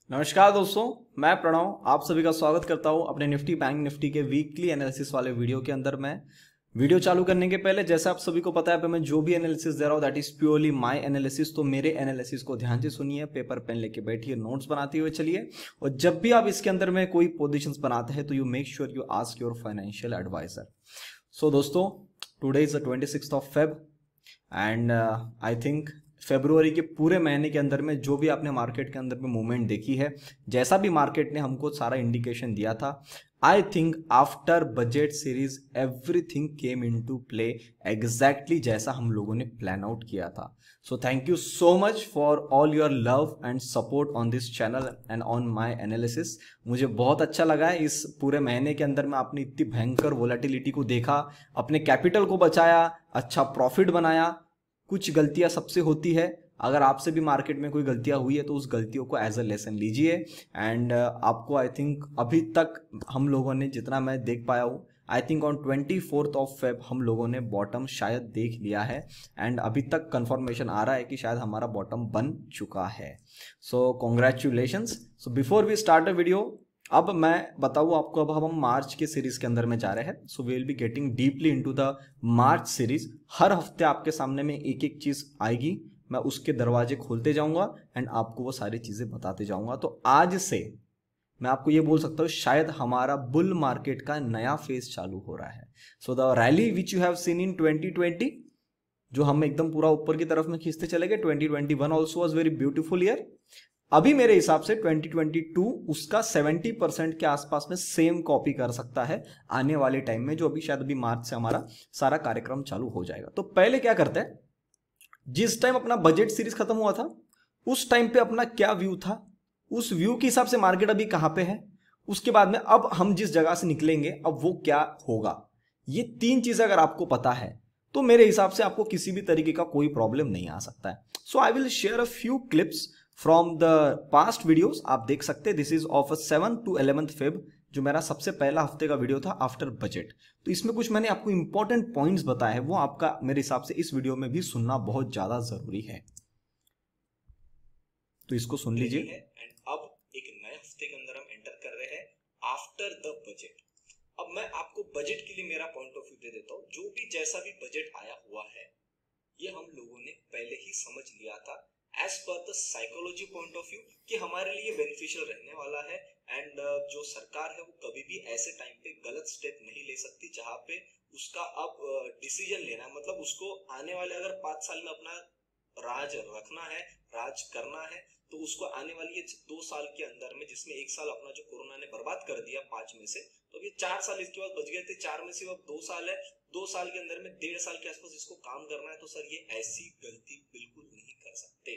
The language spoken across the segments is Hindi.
नमस्कार दोस्तों, मैं प्रणव आप सभी का स्वागत करता हूं अपने निफ्टी बैंक निफ्टी के वीकली एनालिसिस वाले वीडियो के अंदर। मैं वीडियो चालू करने के पहले, जैसे आप सभी को पता है, मैं जो भी एनालिसिस दे रहा हूं that is purely my analysis. तो मेरे एनालिसिस को ध्यान से सुनिए, पेपर पेन लेके बैठिए, नोट्स बनाते हुए चलिए। और जब भी आप इसके अंदर में कोई पोजिशन बनाते हैं तो you make sure you ask your financial advisor. So दोस्तों, today is the 26th of Feb and I think February के पूरे महीने के अंदर में जो भी आपने मार्केट के अंदर में मूवमेंट देखी है, जैसा भी मार्केट ने हमको सारा इंडिकेशन दिया था, I think after budget series everything came into play exactly जैसा हम लोगों ने प्लान आउट किया था। So thank you so much for all your love and support on this channel and on my analysis. मुझे बहुत अच्छा लगा है इस पूरे महीने के अंदर में आपने इतनी भयंकर वोलेटिलिटी को देखा, अपने कैपिटल को बचाया, अच्छा प्रॉफिट बनाया। कुछ गलतियां सबसे होती है, अगर आपसे भी मार्केट में कोई गलतियां हुई है तो उस गलतियों को एज अ लेसन लीजिए। एंड आपको आई थिंक अभी तक हम लोगों ने, जितना मैं देख पाया हूँ, I think on 24th of Feb हम लोगों ने बॉटम शायद देख लिया है। एंड अभी तक कंफर्मेशन आ रहा है कि शायद हमारा बॉटम बन चुका है। So congratulations. So before we start a video, अब मैं बताऊँ आपको, अब हम मार्च के सीरीज के अंदर में जा रहे हैं। So we will be getting deeply into the March series. हर हफ्ते आपके सामने में एक एक चीज आएगी, मैं उसके दरवाजे खोलते जाऊंगा एंड आपको वो सारी चीजें बताते जाऊंगा। तो आज से मैं आपको ये बोल सकता हूँ, शायद हमारा बुल मार्केट का नया फेज चालू हो रहा है। So the rally which you have seen in 2020, जो हम एकदम पूरा ऊपर की तरफ में खींचते चले गए, 2021 also was very beautiful year. अभी मेरे हिसाब से 2022 उसका 70% के आसपास में सेम कॉपी कर सकता है आने वाले टाइम में, जो अभी शायद अभी मार्च से हमारा सारा कार्यक्रम चालू हो जाएगा। तो पहले क्या करते हैं, जिस टाइम अपना बजट सीरीज खत्म हुआ था उस टाइम पे अपना क्या व्यू था, उस व्यू के हिसाब से मार्केट अभी कहां पे है, उसके बाद में अब हम जिस जगह से निकलेंगे अब वो क्या होगा। ये तीन चीजें अगर आपको पता है तो मेरे हिसाब से आपको किसी भी तरीके का कोई प्रॉब्लम नहीं आ सकता है। So I will share a few clips from the past videos, आप देख सकते हैं। This is of 7 to 11th Feb, जो मेरा सबसे पहला हफ्ते का वीडियो था आफ्टर बजट। तो इसमें कुछ मैंने आपको इंपॉर्टेंट पॉइंट्स बताए हैं, वो आपका मेरे हिसाब से इस वीडियो में भी सुनना बहुत ज्यादा जरूरी है, तो इसको सुन लीजिए। एंड अब एक नए हफ्ते के अंदर हम एंटर कर रहे हैं आफ्टर द बजट। अब मैं आपको बजट के लिए मेरा पॉइंट ऑफ व्यू दे देता हूँ। जो भी जैसा भी बजट आया हुआ है, ये हम लोगों ने पहले ही समझ लिया था as per the psychology point of view कि हमारे लिए बेनिफिशियल रहने वाला है। एंड जो सरकार है वो कभी भी ऐसे टाइम पे गलत स्टेप नहीं ले सकती जहां पे उसका अब डिसीजन लेना है, मतलब उसको आने वाले अगर 5 साल में अपना राज रखना है, राज करना है, तो उसको आने वाली ये 2 साल के अंदर में, जिसमें 1 साल अपना जो कोरोना ने बर्बाद कर दिया 5 में से, तो ये 4 साल इसके बाद बच गए थे। 4 में से अब 2 साल है, 2 साल के अंदर में 1.5 साल के आसपास इसको काम करना है। तो सर ये ऐसी गलती बिल्कुल नहीं कर सकते।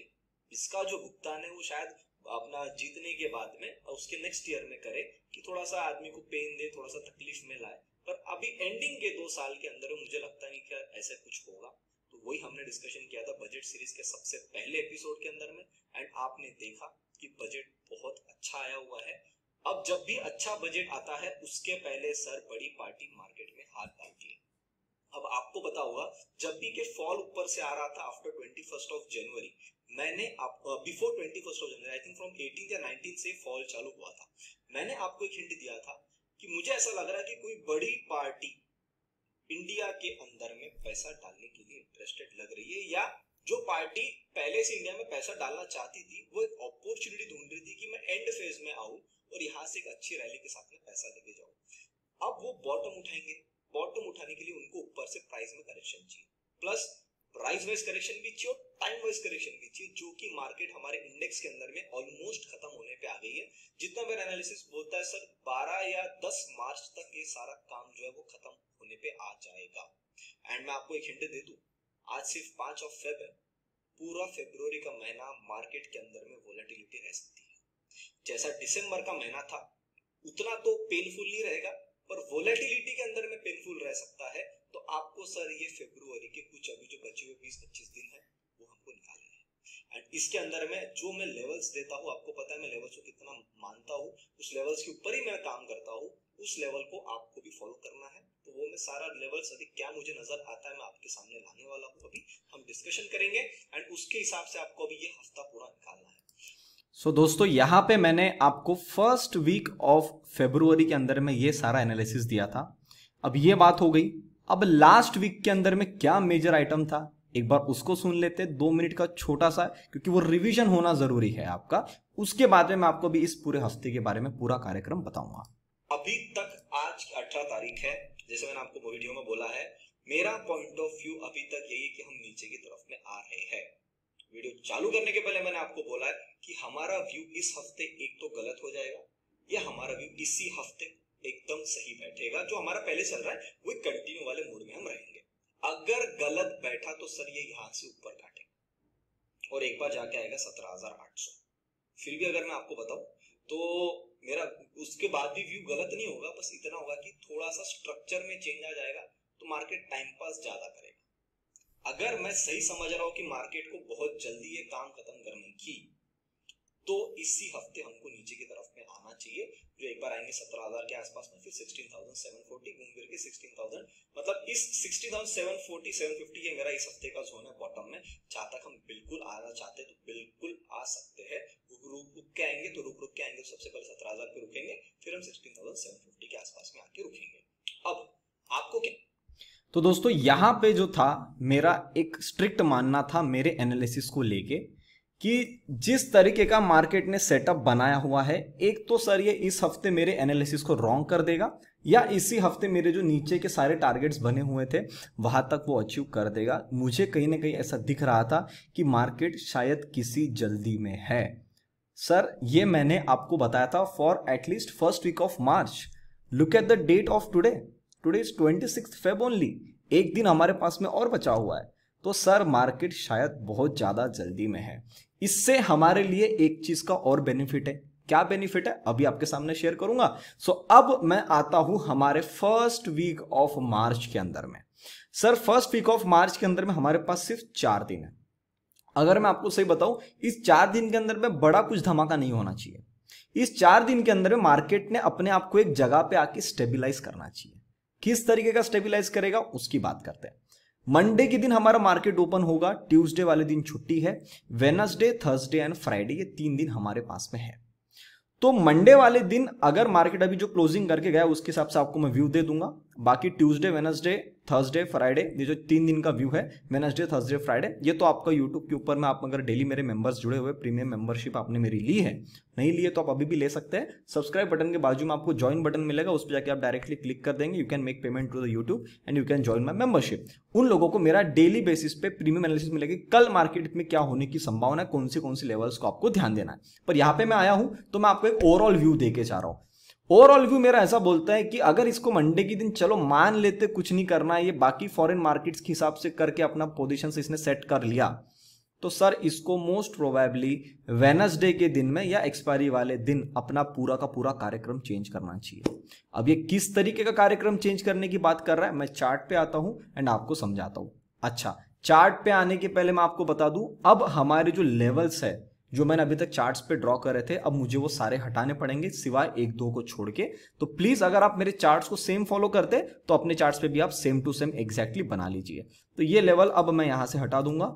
इसका जो भुगतान है वो शायद अपना जीतने के बाद में और उसके नेक्स्ट ईयर में करे, कि थोड़ा सा आदमी को पेन दे, थोड़ा सा तकलीफ में लाए। पर अभी एंडिंग के 2 साल के अंदर मुझे लगता नहीं कि ऐसा कुछ होगा। तो वही हमने डिस्कशन किया था बजट सीरीज के सबसे पहले एपिसोड के अंदर में। एंड आपने देखा कि बजट बहुत अच्छा आया हुआ है। अब जब भी अच्छा बजट आता है उसके पहले सर बड़ी पार्टी मार्केट में हाथ डालती है। अब आपको पता होगा, जब भी के फॉल ऊपर से आ रहा था आफ्टर 21st ऑफ जनवरी, मैंने before 21st of January, I think from 18 या 19 से फॉल चालू हुआ था। मैंने आपको एक हिंट दिया था कि मुझे ऐसा लग रहा है कि कोई बड़ी पार्टी इंडिया के अंदर में पैसा डालने के लिए इंटरेस्टेड लग रही है, या जो पार्टी पहले से इंडिया में पैसा डालना चाहती थी वो एक अपॉर्चुनिटी ढूंढ रही थी कि मैं एंड फेज में आऊं और यहाँ से एक अच्छी रैली के साथ में पैसा लेके जाऊं। अब वो बॉटम उठाएंगे, बॉटम उठाने के लिए उनको ऊपर से प्राइस में करेक्शन चाहिए, प्लस प्राइस वाइज करेक्शन भी चाहिए और टाइम वाइज करेक्शन भी चाहिए, जो कि मार्केट हमारे इंडेक्स के अंदर में ऑलमोस्ट खत्म होने पे आ गई है। जितना मेरा एनालिसिस बोलता है सर 12 या 10 मार्च तक ये सारा काम जो है वो खत्म होने पे आ जाएगा। एंड मैं आपको एक हिंट दे दूं, आज सिर्फ 5 ऑफ फेब है, पूरा फरवरी का महीना मार्केट के अंदर में वोलेटिलिटी रह सकती है। जैसा दिसंबर का महीना था उतना तो पेनफुल नहीं रहेगा, पर वोलेटिलिटी के अंदर में पेनफुल रह सकता है। तो आपको सर ये फरवरी के कुछ अभी जो बचे हुए 20-25 दिन है वो हमको निकालने हैं। एंड इसके अंदर में जो मैं लेवल्स देता हूँ, आपको पता है मैं लेवल्स को कितना मानता हूँ, उस लेवल्स के ऊपर ही मैं काम करता हूँ, उस लेवल को आपको भी फॉलो करना है। तो वो मैं सारा लेवल्स अभी क्या मुझे नजर आता है मैं आपके सामने लाने वाला हूँ, अभी हम डिस्कशन करेंगे एंड उसके हिसाब से आपको अभी ये हफ्ता पूरा निकालना है। दोस्तों यहाँ पे मैंने आपको फर्स्ट वीक ऑफ फरवरी के अंदर में ये सारा एनालिसिस दिया था। अब ये बात हो गई, अब लास्ट वीक के अंदर में क्या मेजर आइटम था एक बार उसको सुन लेते, 2 मिनट का छोटा सा, क्योंकि वो रिवीजन होना जरूरी है आपका। उसके बाद में मैं आपको भी इस पूरे हफ्ते के बारे में पूरा कार्यक्रम बताऊंगा। अभी तक आज 18 तारीख है, जैसे मैंने आपको वीडियो में बोला है, मेरा पॉइंट ऑफ व्यू अभी तक यही है कि हम नीचे की तरफ में आ रहे हैं। वीडियो चालू करने के पहले मैंने आपको बोला है कि हमारा व्यू इस हफ्ते एक तो गलत हो जाएगा या हमारा व्यू इसी हफ्ते एकदम सही बैठेगा। जो हमारा पहले चल रहा है वो कंटिन्यू वाले मूड में हम रहेंगे। अगर गलत बैठा तो सर ये यहां से ऊपर काटेगा और एक बार जाके आएगा 17,800। फिर भी अगर मैं आपको बताऊं तो मेरा उसके बाद भी व्यू गलत नहीं होगा, बस इतना होगा कि थोड़ा सा स्ट्रक्चर में चेंज आ जाएगा तो मार्केट टाइम पास ज्यादा करेगा। अगर मैं सही समझ रहा हूं कि मार्केट को बहुत जल्दी ये काम खत्म करने की, तो इसी हफ्ते हमको नीचे की तरफ में आना चाहिए। जो एक बार आएंगे 17,000 के आसपास में, फिर 16,740 घूम फिर के 16,000, मतलब इस 16,740 750 ये मेरा इस हफ्ते का जोन है बॉटम में। जहां तक हम बिल्कुल आना चाहते तो बिल्कुल आ सकते हैं। रुक के आएंगे तो रुक के आएंगे, सबसे पहले 17,000 पे रुकेंगे, फिर हम 16,750 के आसपास में आके रुकेंगे। अब आपको क्या, तो दोस्तों यहाँ पे जो था मेरा एक स्ट्रिक्ट मानना था मेरे एनालिसिस को लेके कि जिस तरीके का मार्केट ने सेटअप बनाया हुआ है, एक तो सर ये इस हफ्ते मेरे एनालिसिस को रॉन्ग कर देगा या इसी हफ्ते मेरे जो नीचे के सारे टारगेट्स बने हुए थे वहां तक वो अचीव कर देगा। मुझे कहीं ना कहीं ऐसा दिख रहा था कि मार्केट शायद किसी जल्दी में है। सर ये मैंने आपको बताया था for at least first week of March. Look at the date of today, today is 26 Feb only. एक दिन हमारे पास में और बचा हुआ है, तो सर मार्केट शायद बहुत ज्यादा जल्दी में है। इससे हमारे लिए एक चीज का और बेनिफिट है। क्या बेनिफिट है अभी आपके सामने शेयर करूंगा। अब मैं आता हूं हमारे फर्स्ट वीक ऑफ मार्च के अंदर में। Sir first week of March के अंदर में हमारे पास सिर्फ 4 दिन है। अगर मैं आपको सही बताऊं, इस 4 दिन के अंदर में बड़ा कुछ धमाका नहीं होना चाहिए। इस 4 दिन के अंदर में मार्केट ने अपने आप को एक जगह पे आके स्टेबिलाईज करना चाहिए। किस तरीके का स्टेबिलाईज करेगा उसकी बात करते हैं। मंडे के दिन हमारा मार्केट ओपन होगा, ट्यूसडे वाले दिन छुट्टी है, वेडनेसडे, थर्सडे एंड फ्राइडे ये 3 दिन हमारे पास में है। तो मंडे वाले दिन अगर मार्केट अभी जो क्लोजिंग करके गया उसके हिसाब से आपको मैं व्यू दे दूंगा। बाकी ट्यूसडे, वेडनेसडे, थर्सडे, फ्राइडे ये जो 3 दिन का व्यू है, वेडनेसडे, थर्सडे, फ्राइडे, ये तो आपका यूट्यूब के ऊपर में आप अगर डेली मेरे मेंबर्स जुड़े हुए, प्रीमियम मेंबरशिप आपने मेरी ली है, नहीं लिए तो आप अभी भी ले सकते हैं। सब्सक्राइब बटन के बाजू में आपको ज्वाइन बटन मिलेगा, उस पर जाकर आप डायरेक्टली क्लिक कर देंगे। You can make payment to the YouTube and you can join my membership. उन लोगों को मेरा डेली बेसिस पे प्रीमियम एनालिसिस मिलेगी, कल मार्केट में क्या होने की संभावना है, कौन सी लेवल्स को आपको ध्यान देना है। पर यहां पे मैं आया हूं तो मैं आपको एक ओवरऑल व्यू देके जा रहा हूं। ओवरऑल व्यू मेरा ऐसा बोलता है कि अगर इसको मंडे के दिन चलो मान लेते कुछ नहीं करना है, ये बाकी फॉरेन मार्केट्स के हिसाब से करके अपना पोजीशन से इसने सेट कर लिया, तो सर इसको मोस्ट प्रोबेबली वेडनेसडे के दिन में या एक्सपायरी वाले दिन अपना पूरा का पूरा कार्यक्रम चेंज करना चाहिए। अब ये किस तरीके का कार्यक्रम चेंज करने की बात कर रहा है, मैं चार्ट पे आता हूं एंड आपको समझाता हूं। अच्छा, चार्ट पे आने के पहले मैं आपको बता दूं, अब हमारे जो लेवल्स है जो मैंने अभी तक चार्ट्स पे ड्रॉ करे थे, अब मुझे वो सारे हटाने पड़ेंगे सिवाय 1-2 को छोड़ के। तो प्लीज अगर आप मेरे चार्ट्स को सेम फॉलो करते तो अपने चार्ट्स पे भी आप सेम टू सेम एग्जैक्टली बना लीजिए। तो ये लेवल अब मैं यहां से हटा दूंगा।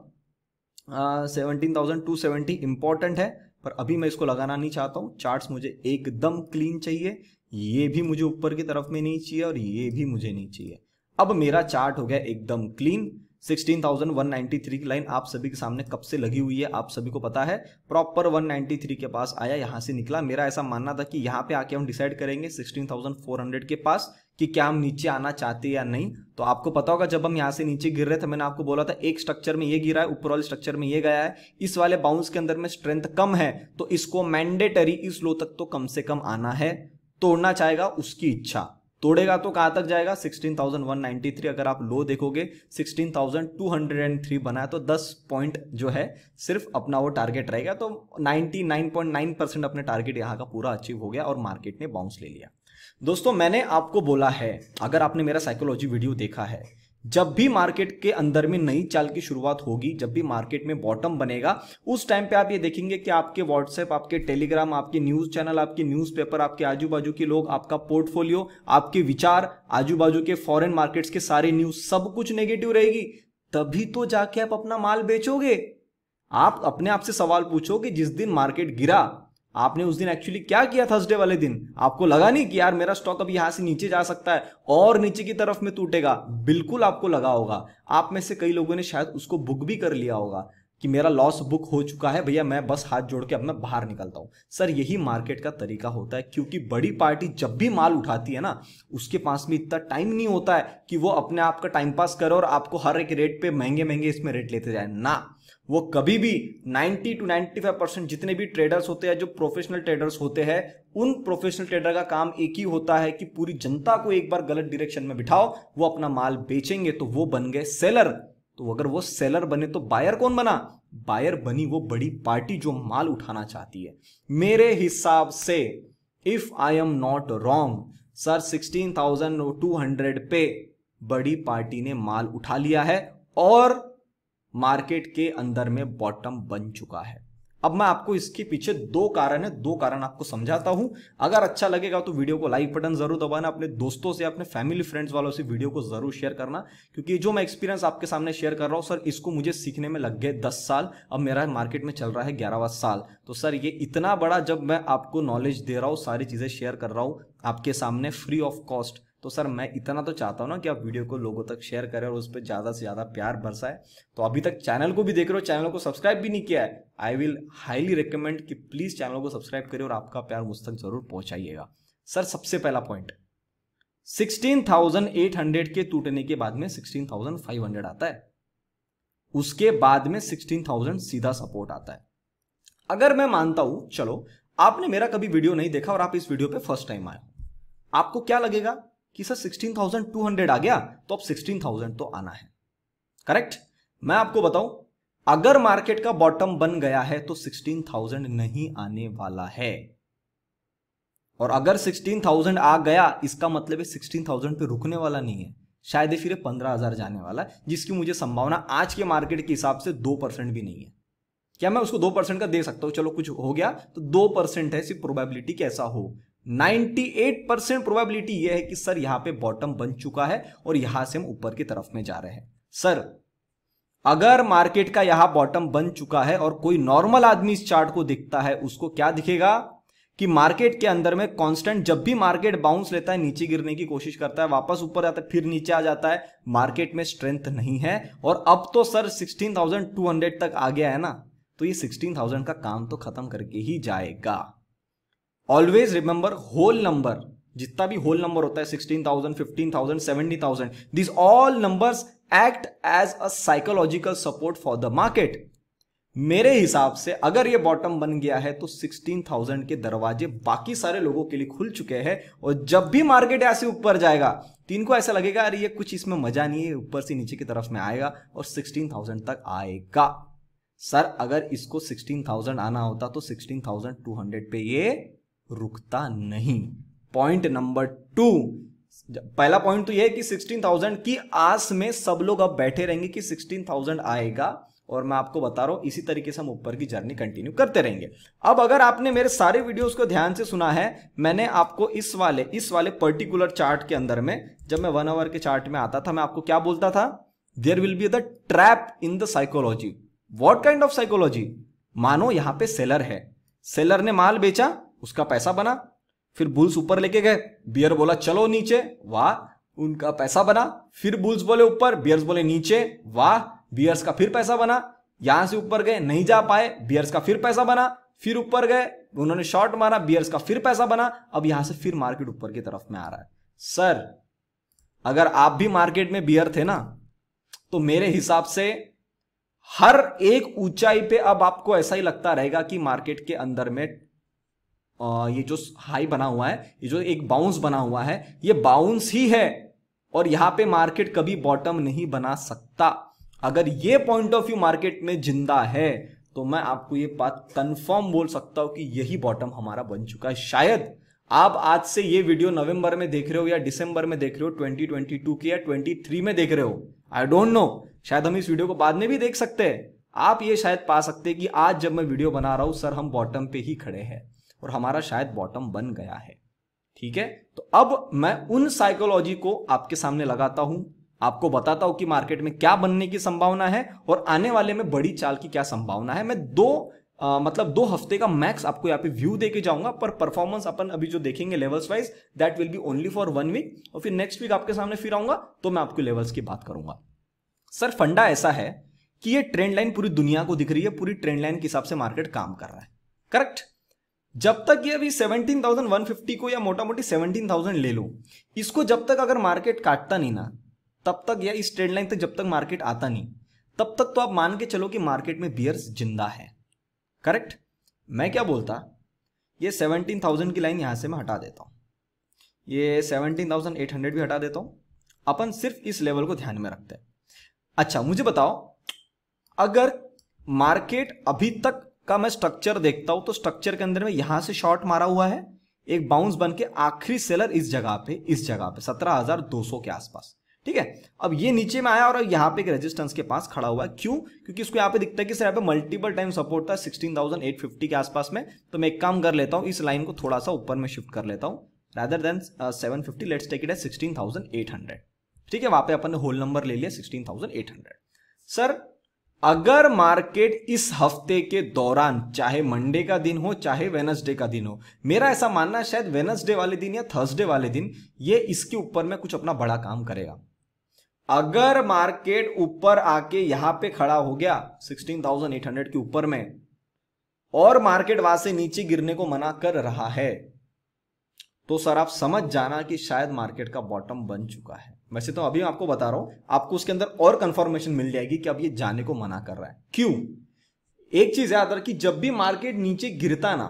17,270 इंपॉर्टेंट है, पर अभी मैं इसको लगाना नहीं चाहता हूं। चार्ट्स मुझे एकदम क्लीन चाहिए, ये भी मुझे ऊपर की तरफ में नहीं चाहिए और ये भी मुझे नहीं चाहिए। अब मेरा चार्ट हो गया एकदम क्लीन। 16,193 की लाइन आप सभी के सामने कब से लगी हुई है, आप सभी को पता है। प्रॉपर 193 के पास आया, यहां से निकला। मेरा ऐसा मानना था कि यहां पे आके हम डिसाइड करेंगे 16,400 के पास कि क्या हम नीचे आना चाहते हैं या नहीं। तो आपको पता होगा जब हम यहां से नीचे गिर रहे थे, मैंने आपको बोला था एक स्ट्रक्चर में ये गिरा है, ऊपर वाले स्ट्रक्चर में ये गया है, इस वाले बाउंस के अंदर में स्ट्रेंथ कम है, तो इसको मैंडेटरी इस लो तक तो कम से कम आना है। तोड़ना चाहेगा उसकी इच्छा, तोड़ेगा तो कहां तक जाएगा, 16,193। अगर आप लो देखोगे 16,203 बनाया, तो 10 पॉइंट जो है सिर्फ अपना वो टारगेट रहेगा। तो 99.9% अपने टारगेट यहां का पूरा अचीव हो गया और मार्केट ने बाउंस ले लिया। दोस्तों मैंने आपको बोला है, अगर आपने मेरा साइकोलॉजी वीडियो देखा है, जब भी मार्केट के अंदर में नई चाल की शुरुआत होगी, जब भी मार्केट में बॉटम बनेगा, उस टाइम पे आप ये देखेंगे कि आपके व्हाट्सएप, आपके टेलीग्राम, आपके न्यूज चैनल, आपके न्यूज़पेपर, आपके आजू बाजू के लोग, आपका पोर्टफोलियो, आपके विचार, आजू बाजू के फॉरेन मार्केट्स के सारे न्यूज, सब कुछ नेगेटिव रहेगी। तभी तो जाके आप अपना माल बेचोगे। आप अपने आप से सवाल पूछो कि जिस दिन मार्केट गिरा आपने उस दिन एक्चुअली क्या किया। थर्सडे वाले दिन आपको लगा नहीं कि यार मेरा स्टॉक अब यहां से नीचे जा सकता है और नीचे की तरफ में टूटेगा? बिल्कुल आपको लगा होगा। आप में से कई लोगों ने शायद उसको बुक भी कर लिया होगा कि मेरा लॉस बुक हो चुका है भैया, मैं बस हाथ जोड़ के अब मैं बाहर निकलता हूं। सर यही मार्केट का तरीका होता है, क्योंकि बड़ी पार्टी जब भी माल उठाती है ना, उसके पास में इतना टाइम नहीं होता है कि वो अपने आप का टाइम पास करे और आपको हर एक रेट पे महंगे महंगे इसमें रेट लेते जाए ना। वो कभी भी 90 to 95% जितने भी ट्रेडर्स होते हैं, जो प्रोफेशनल ट्रेडर्स होते हैं, उन प्रोफेशनल ट्रेडर का काम एक ही होता है कि पूरी जनता को एक बार गलत डायरेक्शन में बिठाओ, वो अपना माल बेचेंगे तो वो बन गए सेलर। तो अगर वो सेलर बने तो बायर कौन बना? बायर बनी वो बड़ी पार्टी जो माल उठाना चाहती है। मेरे हिसाब से if I am not wrong sir 16,200 पे बड़ी पार्टी ने माल उठा लिया है और मार्केट के अंदर में बॉटम बन चुका है। अब मैं आपको इसके पीछे दो कारण आपको समझाता हूं। अगर अच्छा लगेगा तो वीडियो को लाइक बटन जरूर दबाना, अपने दोस्तों से, अपने फैमिली फ्रेंड्स वालों से वीडियो को जरूर शेयर करना, क्योंकि जो मैं एक्सपीरियंस आपके सामने शेयर कर रहा हूं सर, इसको मुझे सीखने में लग गए 10 साल। अब मेरा मार्केट में चल रहा है 11वां साल। तो सर ये इतना बड़ा जब मैं आपको नॉलेज दे रहा हूं, सारी चीजें शेयर कर रहा हूं आपके सामने फ्री ऑफ कॉस्ट, तो सर मैं इतना तो चाहता हूं ना कि आप वीडियो को लोगों तक शेयर करें और उस पर ज्यादा से ज्यादा प्यार बरसाए। तो अभी तक चैनल को भी देख रहे हो, चैनल को सब्सक्राइब भी नहीं किया है, आई विल हाईली रिकमेंड कि प्लीज चैनल को सब्सक्राइब करिए और आपका प्यार मुझ तक जरूर पहुंचाइएगा। सर सबसे पहला पॉइंट, 16,800 के टूटने के बाद में 16,500 आता है, उसके बाद में 16,000 सीधा सपोर्ट आता है। अगर मैं मानता हूं, चलो आपने मेरा कभी वीडियो नहीं देखा और आप इस वीडियो पे फर्स्ट टाइम आए, आपको क्या लगेगा कि सर 16,200 आ गया तो अब 16,000 तो आना है, करेक्ट? मैं आपको बताऊं, अगर मार्केट का बॉटम बन गया है तो 16,000 नहीं आने वाला है, और अगर 16,000 आ गया इसका मतलब है 16,000 पे रुकने वाला नहीं है, शायद फिर 15,000 जाने वाला है, जिसकी मुझे संभावना आज के मार्केट के हिसाब से 2% भी नहीं है। क्या मैं उसको 2% का दे सकता हूं? चलो कुछ हो गया तो 2% है सिर्फ प्रोबेबिलिटी कैसा हो। 98% प्रोबेबिलिटी यह है कि सर यहां पे बॉटम बन चुका है और यहां से हम ऊपर की तरफ में जा रहे हैं। सर अगर मार्केट का यहां बॉटम बन चुका है और कोई नॉर्मल आदमी इस चार्ट को देखता है, उसको क्या दिखेगा कि मार्केट के अंदर में कांस्टेंट, जब भी मार्केट बाउंस लेता है, नीचे गिरने की कोशिश करता है, वापस ऊपर आता है, फिर नीचे आ जाता है, मार्केट में स्ट्रेंथ नहीं है। और अब तो सर 16,200 तक आ गया है ना, तो ये 16,000 का काम तो खत्म करके ही जाएगा। ऑलवेज रिमेंबर, होल नंबर, जितना भी होल नंबर होता है 16,000, 15,000, 70,000, this all numbers act as a psychological support for the market. मेरे हिसाब से अगर ये बॉटम बन गया है तो 16,000 के दरवाजे बाकी सारे लोगों के लिए खुल चुके हैं, और जब भी मार्केट ऐसे ऊपर जाएगा तो इनको ऐसा लगेगा अरे ये कुछ इसमें मजा नहीं है, ऊपर से नीचे की तरफ में आएगा और 16,000 तक आएगा। सर अगर इसको 16,000 आना होता तो 16,200 पे ये रुकता नहीं। पॉइंट नंबर 2, पहला पॉइंट तो यह है कि 16,000 की आस में सब लोग अब बैठे रहेंगे कि 16,000 आएगा, और मैं आपको बता रहा हूं इसी तरीके से हम ऊपर की जर्नी कंटिन्यू करते रहेंगे। अब अगर आपने मेरे सारे वीडियोस को ध्यान से सुना है, मैंने आपको इस वाले पर्टिकुलर चार्ट के अंदर में, जब मैं 1 आवर के चार्ट में आता था, मैं आपको क्या बोलता था? There will be the trap in the psychology. What kind of psychology? मानो यहां पे सेलर है, सेलर ने माल बेचा, उसका पैसा बना, फिर बुल्स ऊपर लेके गए, बियर बोला चलो नीचे, वाह, उनका पैसा बना, फिर बुल्स बोले ऊपर, बियर्स बोले नीचे, वाह, बियर्स का फिर पैसा बना, यहां से ऊपर गए, नहीं जा पाए, बियर्स का फिर पैसा बना, फिर ऊपर गए, उन्होंने शॉर्ट मारा, बियर्स का फिर पैसा बना, अब यहां से फिर मार्केट ऊपर की तरफ में आ रहा है। सर अगर आप भी मार्केट में बियर थे ना, तो मेरे हिसाब से हर एक ऊंचाई पे अब आपको ऐसा ही लगता रहेगा कि मार्केट के अंदर में ये जो हाई बना हुआ है, ये जो एक बाउंस बना हुआ है, ये बाउंस ही है, और यहां पे मार्केट कभी बॉटम नहीं बना सकता। अगर ये पॉइंट ऑफ व्यू मार्केट में जिंदा है तो मैं आपको ये बात कंफर्म बोल सकता हूं कि यही बॉटम हमारा बन चुका है। शायद आप आज से ये वीडियो नवंबर में देख रहे हो या दिसंबर में देख रहे हो 2022 की, या 23 में देख रहे हो, आई डोंट नो, शायद हम इस वीडियो को बाद में भी देख सकते हैं। आप ये शायद पा सकते हैं कि आज जब मैं वीडियो बना रहा हूं सर हम बॉटम पे ही खड़े हैं और हमारा शायद बॉटम बन गया है। ठीक है, तो अब मैं उन साइकोलॉजी को आपके सामने लगाता हूं आपको बताता हूं कि मार्केट में क्या बनने की संभावना है और आने वाले में बड़ी चाल की क्या संभावना है। मैं दो हफ्ते का मैक्स आपको यहाँ पे व्यू देके जाऊंगा, पर परफॉर्मेंस अपन अभी जो देखेंगे levels wise that will be only for 1 week, और फिर नेक्स्ट वीक आपके सामने फिर आऊंगा तो मैं आपको लेवल्स की बात करूंगा। सर फंडा ऐसा है कि ये ट्रेंड लाइन पूरी दुनिया को दिख रही है, पूरी ट्रेंड लाइन के हिसाब से मार्केट काम कर रहा है, करेक्ट। जब तक ये अभी 17,150 को या मोटा मोटी 17,000 ले लो, इसको जब तक अगर मार्केट काटता नहीं ना, तब तक या इस ट्रेंड लाइन तक जब तक मार्केट आता नहीं, तब तक तो आप मान के चलो कि मार्केट में बियर्स जिंदा है, करेक्ट। मैं क्या बोलता, ये 17,000 की लाइन यहां से मैं हटा देता हूं, ये 17,800 भी हटा देता हूं, अपन सिर्फ इस लेवल को ध्यान में रखते हैं। अच्छा मुझे बताओ, अगर मार्केट अभी तक का मैं स्ट्रक्चर देखता हूं तो स्ट्रक्चर के अंदर में यहां से शॉर्ट मारा हुआ है, एक बाउंस बन के आखिरी सेलर इस जगह पे 17,200 के आसपास, ठीक है। अब ये नीचे में आया और यहां पे एक रेजिस्टेंस के पास खड़ा हुआ है, क्यों? क्योंकि इसको यहां पे दिखता है कि सर यहां पे मल्टीपल टाइम सपोर्ट था 16,850 के आसपास में। तो मैं एक काम कर लेता हूं, इस लाइन को थोड़ा सा ऊपर में शिफ्ट कर लेता हूं, rather than 750 let's take it as 16,800, ठीक है। वहां पे अपन ने होल नंबर ले लिया 16,800। सर अगर मार्केट इस हफ्ते के दौरान, चाहे मंडे का दिन हो चाहे वेडनेसडे का दिन हो, मेरा ऐसा मानना है शायद वेडनेसडे वाले दिन या थर्सडे वाले दिन ये इसके ऊपर में कुछ अपना बड़ा काम करेगा। अगर मार्केट ऊपर आके यहां पे खड़ा हो गया 16,800 के ऊपर में और मार्केट वहां से नीचे गिरने को मना कर रहा है, तो सर आप समझ जाना कि शायद मार्केट का बॉटम बन चुका है। वैसे तो अभी आपको बता रहा हूं, आपको उसके अंदर और कंफर्मेशन मिल जाएगी कि अब ये जाने को मना कर रहा है। क्यों? एक चीज याद रखिए, जब भी मार्केट नीचे गिरता ना,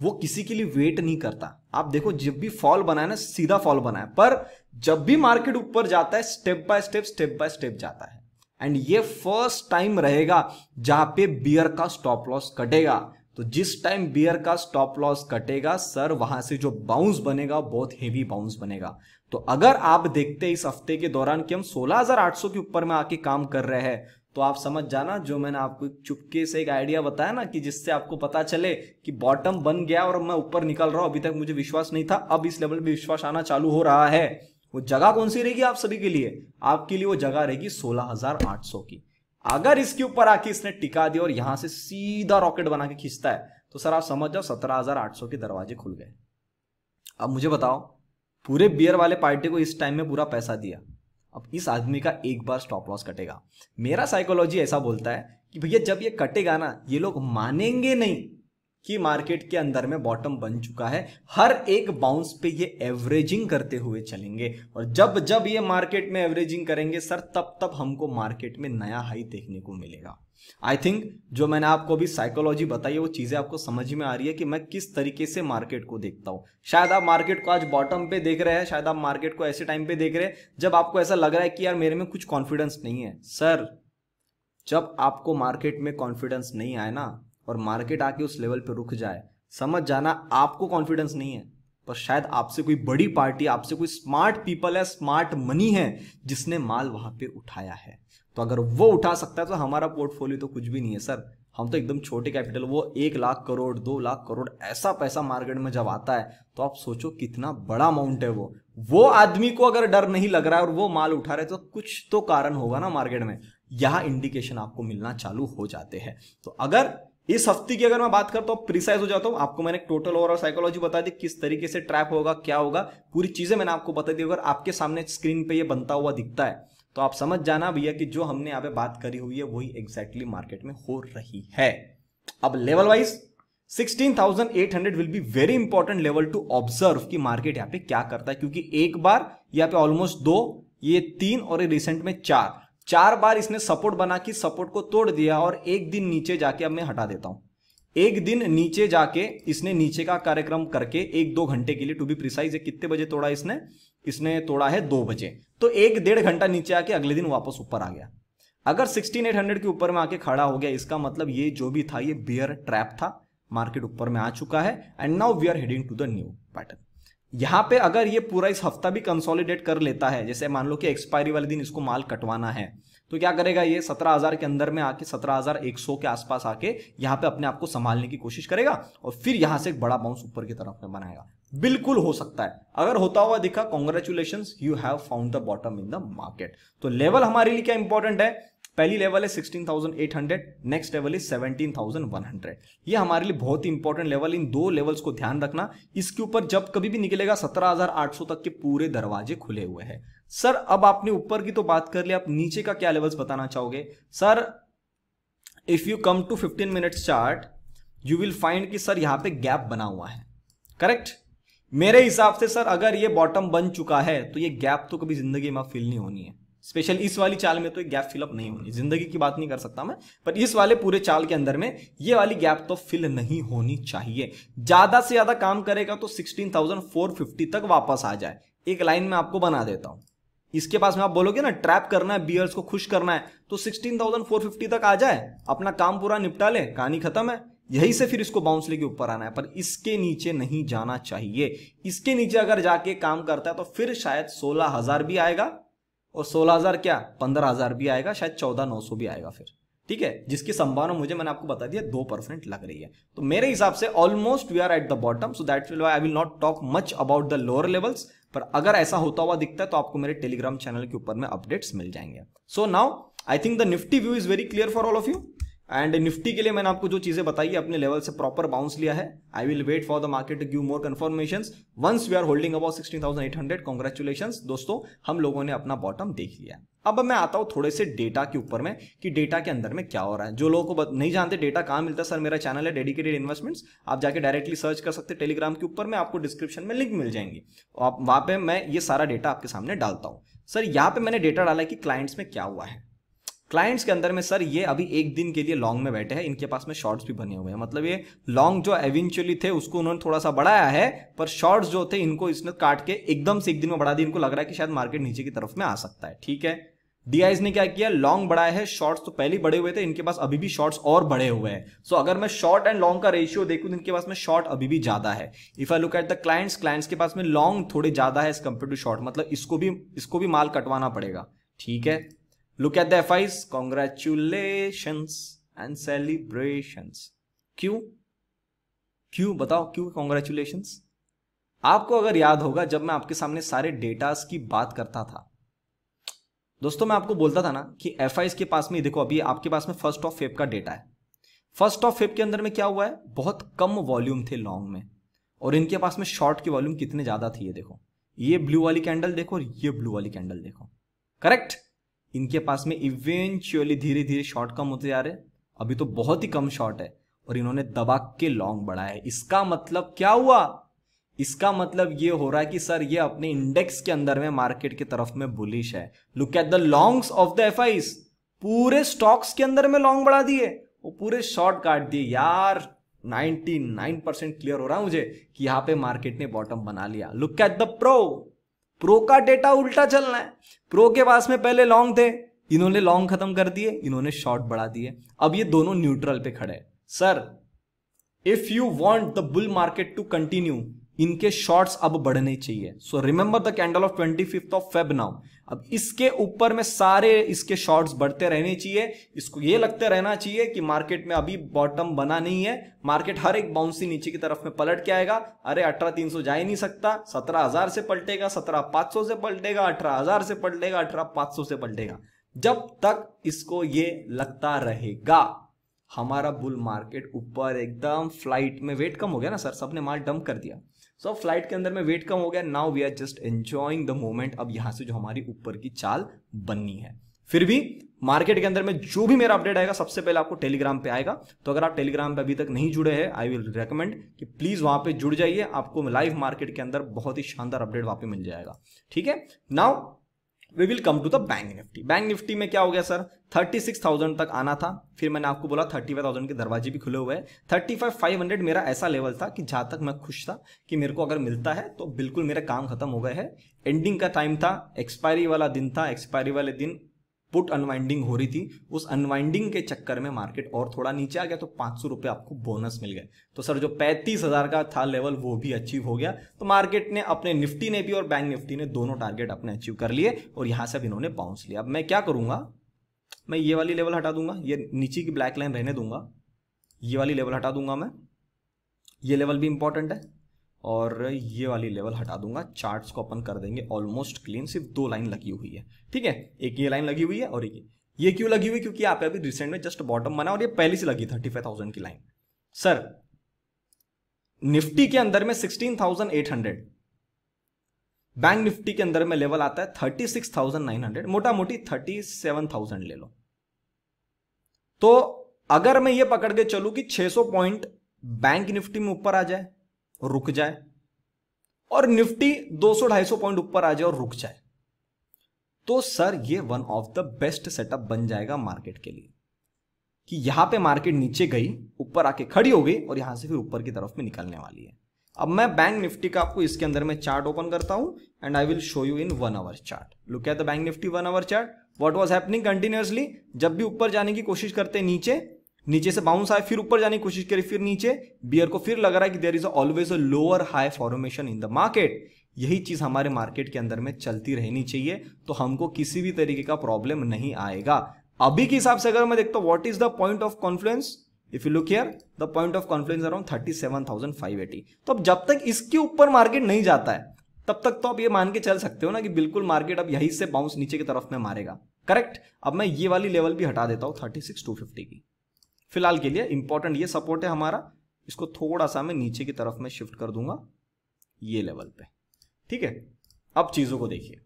वो किसी के लिए वेट नहीं करता। आप देखो जब भी फॉल बना है ना, सीधा फॉल बना है, पर जब भी मार्केट ऊपर जाता है स्टेप बाय स्टेप जाता है। एंड ये फर्स्ट टाइम रहेगा जहां पे बियर का स्टॉप लॉस कटेगा। तो जिस टाइम बियर का स्टॉप लॉस कटेगा सर, वहां से जो बाउंस बनेगा बहुत हेवी बाउंस बनेगा। तो अगर आप देखते हैं इस हफ्ते के दौरान कि हम 16,800 के ऊपर में आके काम कर रहे हैं, तो आप समझ जाना, जो मैंने आपको चुपके से एक आइडिया बताया ना कि जिससे आपको पता चले कि बॉटम बन गया और मैं ऊपर निकल रहा हूं, अभी तक मुझे विश्वास नहीं था, अब इस लेवल पे विश्वास आना चालू हो रहा है। वो जगह कौन सी रहेगी आप सभी के लिए? आपके लिए वो जगह रहेगी 16,800 की। अगर इसके ऊपर आके इसने टिका दिया और यहां से सीधा रॉकेट बना के खींचता है, तो सर आप समझ जाओ 17,800 के दरवाजे खुल गए। अब मुझे बताओ, पूरे बियर वाले पार्टी को इस टाइम में पूरा पैसा दिया, अब इस आदमी का एक बार स्टॉप लॉस कटेगा। मेरा साइकोलॉजी ऐसा बोलता है कि भैया जब ये कटेगा ना, ये लोग मानेंगे नहीं कि मार्केट के अंदर में बॉटम बन चुका है। हर एक बाउंस पे ये एवरेजिंग करते हुए चलेंगे, और जब जब ये मार्केट में एवरेजिंग करेंगे सर, तब तब हमको मार्केट में नया हाई देखने को मिलेगा। आई थिंक जो मैंने आपको अभी साइकोलॉजी बताई है वो चीजें आपको समझ में आ रही है कि मैं किस तरीके से मार्केट को देखता हूं। शायद आप मार्केट को आज बॉटम पे देख रहे हैं, शायद आप मार्केट को ऐसे टाइम पे देख रहे हैं जब आपको ऐसा लग रहा है कि यार मेरे में कुछ कॉन्फिडेंस नहीं है। सर जब आपको मार्केट में कॉन्फिडेंस नहीं आए ना, और मार्केट आके उस लेवल पे रुक जाए, समझ जाना आपको कॉन्फिडेंस नहीं है, पर शायद आपसे कोई बड़ी पार्टी, आपसे कोई स्मार्ट पीपल है, स्मार्ट मनी है, जिसने माल वहां पे उठाया है। तो अगर वो उठा सकता है तो हमारा पोर्टफोलियो तो कुछ भी नहीं है सर। हम तो एकदम छोटे कैपिटल, वो 1 लाख करोड़ 2 लाख करोड़ ऐसा पैसा मार्केट में जब आता है तो आप सोचो कितना बड़ा अमाउंट है वो आदमी को अगर डर नहीं लग रहा है और वो माल उठा रहे तो कुछ तो कारण होगा ना मार्केट में। यह इंडिकेशन आपको मिलना चालू हो जाते हैं। तो अगर इस हफ्ते की अगर मैं बात करता हूं, प्रिसाइज हो जाता हूं, आपको मैंने टोटल ओवरऑल साइकोलॉजी बता दी, किस तरीके से ट्रैप होगा, क्या होगा, पूरी चीजें मैंने आपको बता दी। अगर आपके सामने स्क्रीन पे ये बनता हुआ दिखता है तो आप समझ जाना भैया कि जो हमने यहाँ पे बात करी हुई है वही एग्जैक्टली मार्केट में हो रही है। अब level wise 16,800 will be very important level to observe कि मार्केट यहाँ पे क्या करता है, क्योंकि एक बार यहाँ पे ऑलमोस्ट 2, ये 3 और रिसेंट में 4 बार इसने सपोर्ट बना के सपोर्ट को तोड़ दिया, और एक दिन नीचे जाके अब मैं हटा देता हूं। एक दिन नीचे जाके इसने नीचे का कार्यक्रम करके 1-2 घंटे के लिए, टू बी प्रिसाइज, कितने बजे तोड़ा इसने तोड़ा है 2 बजे, तो 1-1.5 घंटा नीचे आके अगले दिन वापस ऊपर आ गया। अगर 16,800 के ऊपर में आके खड़ा हो गया, इसका मतलब ये जो भी था ये बियर ट्रैप था, मार्केट ऊपर में आ चुका है, and now we are heading to the new pattern. यहां पे अगर ये पूरा इस हफ्ता भी कंसोलिडेट कर लेता है, जैसे मान लो कि एक्सपायरी वाले दिन इसको माल कटवाना है, तो क्या करेगा ये 17,000 के अंदर में आके 17,100 के आसपास आके यहाँ पे अपने आप को संभालने की कोशिश करेगा और फिर यहां से एक बड़ा बाउंस ऊपर की तरफ में बनाएगा। बिल्कुल हो सकता है, अगर होता हुआ दिखा congratulations, you have found the bottom in the market. तो लेवल हमारे लिए क्या इंपॉर्टेंट है, पहली लेवल है 16,800, नेक्स्ट लेवल इज 17,100। ये हमारे लिए बहुत ही इंपॉर्टेंट लेवल, इन दो लेवल्स को ध्यान रखना। इसके ऊपर जब कभी भी निकलेगा 17,800 तक के पूरे दरवाजे खुले हुए हैं। सर अब आपने ऊपर की तो बात कर ली, आप नीचे का क्या लेवल्स बताना चाहोगे? Sir if you come to 15 minutes chart you will find कि सर यहां पे गैप बना हुआ है, करेक्ट? मेरे हिसाब से सर अगर ये बॉटम बन चुका है तो ये गैप तो कभी जिंदगी में फिल नहीं होनी है। स्पेशल इस वाली चाल में तो गैप फिलअप नहीं होनी, जिंदगी की बात नहीं कर सकता मैं, पर इस वाले पूरे चाल के अंदर में ये वाली गैप तो फिल नहीं होनी चाहिए। ज्यादा से ज्यादा काम करेगा तो 16,450 तक वापस आ जाए। एक लाइन में आपको बना देता हूं, इसके पास में आप बोलोगे ना ट्रैप करना है, बियर्स को खुश करना है, तो 16,450 तक आ जाए, अपना काम पूरा निपटा ले, कहानी खत्म है। यही से फिर इसको बाउंस लेके ऊपर आना है, पर इसके नीचे नहीं जाना चाहिए। इसके नीचे अगर जाके काम करता है तो फिर शायद 16,000 भी आएगा, और 16,000 क्या 15,000 भी आएगा, शायद 14,900 भी आएगा फिर, ठीक है, जिसकी संभावना मुझे मैंने आपको बता दिया 2% लग रही है। तो मेरे हिसाब से almost we are at the bottom, so that will I will not talk much about the lower levels, पर अगर ऐसा होता हुआ दिखता है तो आपको मेरे टेलीग्राम चैनल के ऊपर में अपडेट्स मिल जाएंगे। So now I think the Nifty view is very clear for all of you, and Nifty के लिए मैंने आपको जो चीजें बताई अपने लेवल से प्रॉपर बाउंस लिया है। I will wait for the market to give more confirmations once we are holding about 16,800। Congratulations दोस्तों, हम लोगों ने अपना बॉटम देख लिया। अब मैं आता हूं थोड़े से डेटा के ऊपर में कि डेटा के अंदर में क्या हो रहा है। जो लोगों को नहीं जानते डेटा कहां मिलता है, सर मेरा चैनल है डेडिकेटेड इन्वेस्टमेंट्स, आप जाके डायरेक्टली सर्च कर सकते हैं टेलीग्राम के ऊपर में, आपको डिस्क्रिप्शन में लिंक मिल जाएंगी, आप वहां पे मैं ये सारा डेटा आपके सामने डालता हूं। सर यहाँ पे मैंने डेटा डाला है कि क्लाइंट्स में क्या हुआ है। क्लाइंट्स के अंदर में सर ये अभी एक दिन के लिए लॉन्ग में बैठे हैं, इनके पास में शॉर्ट्स भी बने हुए हैं, मतलब ये लॉन्ग जो एवेंचुअली थे उसको उन्होंने थोड़ा सा बढ़ाया है, पर शॉर्ट्स जो थे इनको इसने काट के एकदम से एक दिन में बढ़ा दिया। इनको लग रहा है कि शायद मार्केट नीचे की तरफ में आ सकता है, ठीक है। डीआईज ने क्या किया, लॉन्ग बढ़ाया है, शॉर्ट्स तो पहले बढ़े हुए थे, इनके पास अभी भी शॉर्ट्स और बढ़े हुए हैं। सो अगर मैं शॉर्ट एंड लॉन्ग का रेशियो देखूं तो इनके पास में शॉर्ट अभी भी ज्यादा है। If I look at the clients के पास में लॉन्ग थोड़े ज्यादा है एज कंपेयर टू शॉर्ट, मतलब इसको भी माल कटवाना पड़ेगा, ठीक है। Look at the FIs, congratulations and celebrations. क्यों बताओ क्यों congratulations? आपको अगर याद होगा जब मैं आपके सामने सारे डेटास की बात करता था दोस्तों, मैं आपको बोलता था ना कि FIs के पास में देखो, अभी आपके पास में 1 फेब का डेटा है। 1 फेब के अंदर में क्या हुआ है, बहुत कम वॉल्यूम थे लॉन्ग में, और इनके पास में शॉर्ट की वॉल्यूम कितने ज्यादा थी, ये देखो, ये ब्लू वाली कैंडल देखो और ये ब्लू वाली कैंडल देखो, करेक्ट। इनके पास में इवेंचुअली धीरे धीरे शॉर्ट कम होते जा रहे, अभी तो बहुत ही कम शॉर्ट है और इन्होंने दबा के लॉन्ग बढ़ाया है। इसका मतलब क्या हुआ, इसका मतलब ये हो रहा है कि सर ये अपने इंडेक्स के अंदर में मार्केट की तरफ में बुलिश है। Look at the longs of the FIIs, पूरे स्टॉक्स के अंदर में लॉन्ग बढ़ा दिए, वो पूरे शॉर्ट काट दिए। यार 99% क्लियर हो रहा है मुझे कि यहां पे मार्केट ने बॉटम बना लिया। लुक एट द प्रो का डेटा उल्टा चलना है। प्रो के पास में पहले लॉन्ग थे, इन्होंने लॉन्ग खत्म कर दिए, इन्होंने शॉर्ट बढ़ा दिए, अब ये दोनों न्यूट्रल पे खड़े हैं। Sir if you want the bull market to continue, इनके शॉर्ट्स अब बढ़ने चाहिए। So remember the candle of 25th of Feb now. अब इसके ऊपर में सारे इसके शॉर्ट्स बढ़ते रहने चाहिए। इसको ये लगते रहना चाहिए कि मार्केट में अभी बॉटम बना नहीं है, मार्केट हर एक बाउंसी नीचे की तरफ में पलट के आएगा। अरे 18,300 जा ही नहीं सकता, 17,000 से पलटेगा, 17,500 से पलटेगा, 18,000 से पलटेगा, 18,500 से पलटेगा। जब तक इसको ये लगता रहेगा हमारा बुल मार्केट ऊपर एकदम फ्लाइट में, वेट कम हो गया ना सर, सबने माल डंप कर दिया, सो फ्लाइट के अंदर में वेट कम हो गया। Now we are just enjoying the moment. अब यहां से जो हमारी ऊपर की चाल बननी है, फिर भी मार्केट के अंदर में जो भी मेरा अपडेट आएगा सबसे पहले आपको टेलीग्राम पे आएगा। तो अगर आप टेलीग्राम पे अभी तक नहीं जुड़े हैं, आई विल रेकमेंड कि प्लीज वहां पे जुड़ जाइए, आपको लाइव मार्केट के अंदर बहुत ही शानदार अपडेट वहां पे मिल जाएगा, ठीक है। Now we will come to the bank Nifty. Bank Nifty में क्या हो गया सर, 36,000 तक आना था, फिर मैंने आपको बोला 35,000 के दरवाजे भी खुले हुए हैं। 35,500 मेरा ऐसा लेवल था कि जहां तक मैं खुश था कि मेरे को अगर मिलता है तो बिल्कुल मेरे काम खत्म हो गए हैं। एंडिंग का टाइम था, एक्सपायरी वाला दिन था, एक्सपायरी वाले दिन पुट अनवाइंडिंग हो रही थी, उस अनवाइंडिंग के चक्कर में मार्केट और थोड़ा नीचे आ गया, तो 500 रुपए आपको बोनस मिल गए। तो सर जो 35,000 का था लेवल वो भी अचीव हो गया। तो मार्केट ने अपने निफ्टी ने भी और बैंक निफ्टी ने दोनों टारगेट अपने अचीव कर लिए और यहां से अब इन्होंने बाउंस लिया। अब मैं क्या करूंगा, मैं ये वाली लेवल हटा दूंगा, ये नीचे की ब्लैक लाइन रहने दूंगा, ये वाली लेवल हटा दूंगा मैं, ये लेवल भी इंपॉर्टेंट है, और ये वाली लेवल हटा दूंगा। चार्ट्स को अपन कर देंगे ऑलमोस्ट क्लीन, सिर्फ 2 लाइन लगी हुई है, ठीक है, एक ये लाइन लगी हुई है और एक ये क्यों लगी हुई, क्योंकि यहाँ पे अभी रिसेंट में जस्ट बॉटम बना और ये पहले से लगी 35,000 की लाइन। सर निफ्टी के अंदर में 16,800, बैंक निफ्टी के अंदर में लेवल आता है 36,900, मोटा मोटी 37,000 ले लो। तो अगर मैं ये पकड़ के चलूं कि 600 पॉइंट बैंक निफ्टी में ऊपर आ जाए और रुक जाए, और निफ्टी 200-250 पॉइंट ऊपर आ जाए और रुक जाए, तो सर ये one of the best setup बन जाएगा मार्केट के लिए, कि यहां पे मार्केट नीचे गई, ऊपर आके खड़ी हो गई और यहां से फिर ऊपर की तरफ में निकलने वाली है। अब मैं बैंक निफ्टी का आपको इसके अंदर में चार्ट ओपन करता हूं and I will show you in 1 our chart. Look at the bank Nifty 1 our chart. What was happening continuously, जब भी ऊपर जाने की कोशिश करते नीचे से बाउंस आए, फिर ऊपर जाने की कोशिश करी, फिर नीचे, बियर को फिर लग रहा है कि there is always a lower high formation in the market. यही चीज हमारे मार्केट के अंदर में चलती रहनी चाहिए, तो हमको किसी भी तरीके का प्रॉब्लम नहीं आएगा। अभी के हिसाब से अगर मैं देखता हूं what is the point of Confluence, if you look here the point of Confluence around 37,580। तो अब जब तक इसके ऊपर मार्केट नहीं जाता है तब तक तो आप ये मान के चल सकते हो ना कि बिल्कुल मार्केट अब यहीं से बाउंस नीचे की तरफ में मारेगा, करेक्ट। अब मैं ये वाली लेवल भी हटा देता हूं 36,250 की, फिलहाल के लिए इंपॉर्टेंट ये सपोर्ट है हमारा, इसको थोड़ा सा मैं नीचे की तरफ में शिफ्ट कर दूंगा ये लेवल पे, ठीक है। अब चीजों को देखिए,